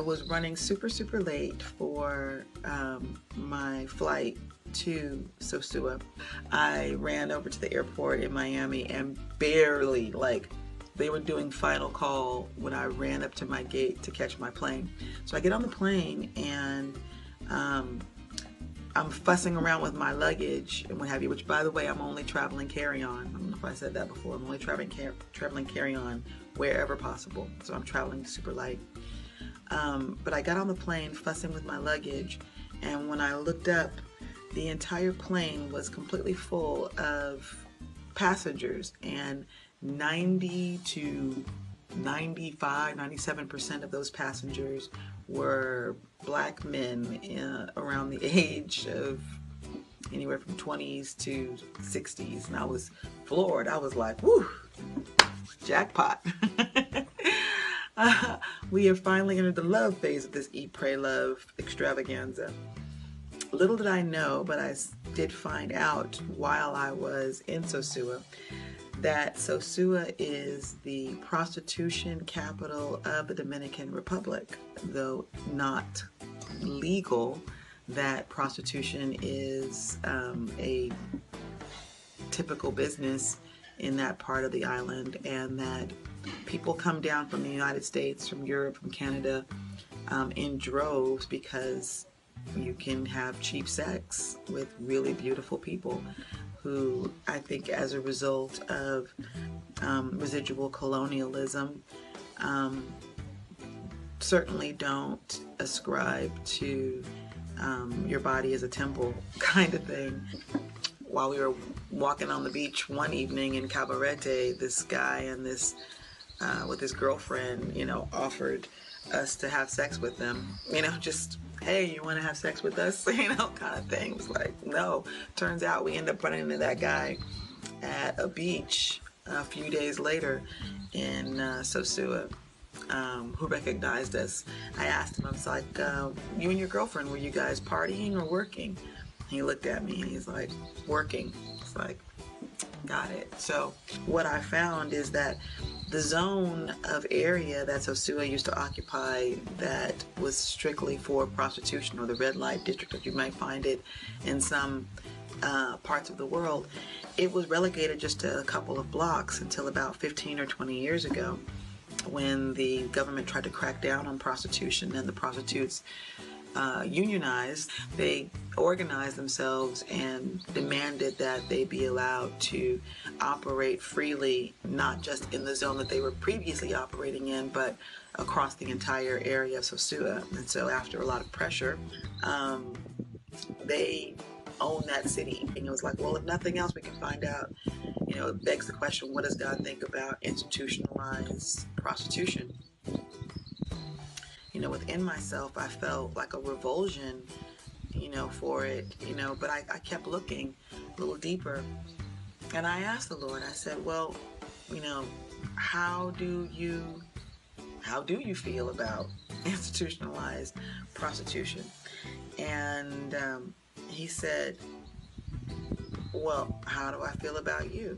was running super late for my flight to Sosua. I ran over to the airport in Miami and barely, like, they were doing final call when I ran up to my gate to catch my plane. So I get on the plane and I'm fussing around with my luggage and what have you, which, by the way, I'm only traveling carry-on. I don't know if I said that before. I'm only traveling carry-on wherever possible. So I'm traveling super light. But I got on the plane fussing with my luggage, and when I looked up, the entire plane was completely full of passengers, and 90 to 95, 97% of those passengers were black men around the age of anywhere from 20s to 60s. And I was floored. I was like, whoo, jackpot. We have finally entered the love phase of this Eat, Pray, Love extravaganza. Little did I know, but I did find out while I was in Sosua that Sosua is the prostitution capital of the Dominican Republic. Though not legal, that prostitution is a typical business in that part of the island, and that people come down from the United States, from Europe, from Canada in droves because you can have cheap sex with really beautiful people who, I think, as a result of residual colonialism, certainly don't ascribe to your body as a temple kind of thing. While we were walking on the beach one evening in Cabarete, this guy and this with his girlfriend, offered us to have sex with them. Just, hey, you want to have sex with us? Kind of thing. It was like, no. Turns out we ended up running into that guy at a beach a few days later in Sosua, who recognized us. I asked him, I was like, you and your girlfriend, were you guys partying or working? He looked at me and he's like, working. It's like, got it. So what I found is that the zone of area that Sosua used to occupy that was strictly for prostitution, or the red light district as you might find it in some parts of the world, it was relegated just to a couple of blocks until about 15 or 20 years ago, when the government tried to crack down on prostitution and the prostitutes unionized. They organized themselves and demanded that they be allowed to operate freely, not just in the zone that they were previously operating in, but across the entire area of Sosua. And so after a lot of pressure, they own that city. And it was like, well, if nothing else, we can find out. It begs the question, what does God think about institutionalized prostitution? Within myself, I felt like a revulsion, for it, but I kept looking a little deeper. And I asked the Lord, I said, well, how do you feel about institutionalized prostitution? And he said, well, how do I feel about you?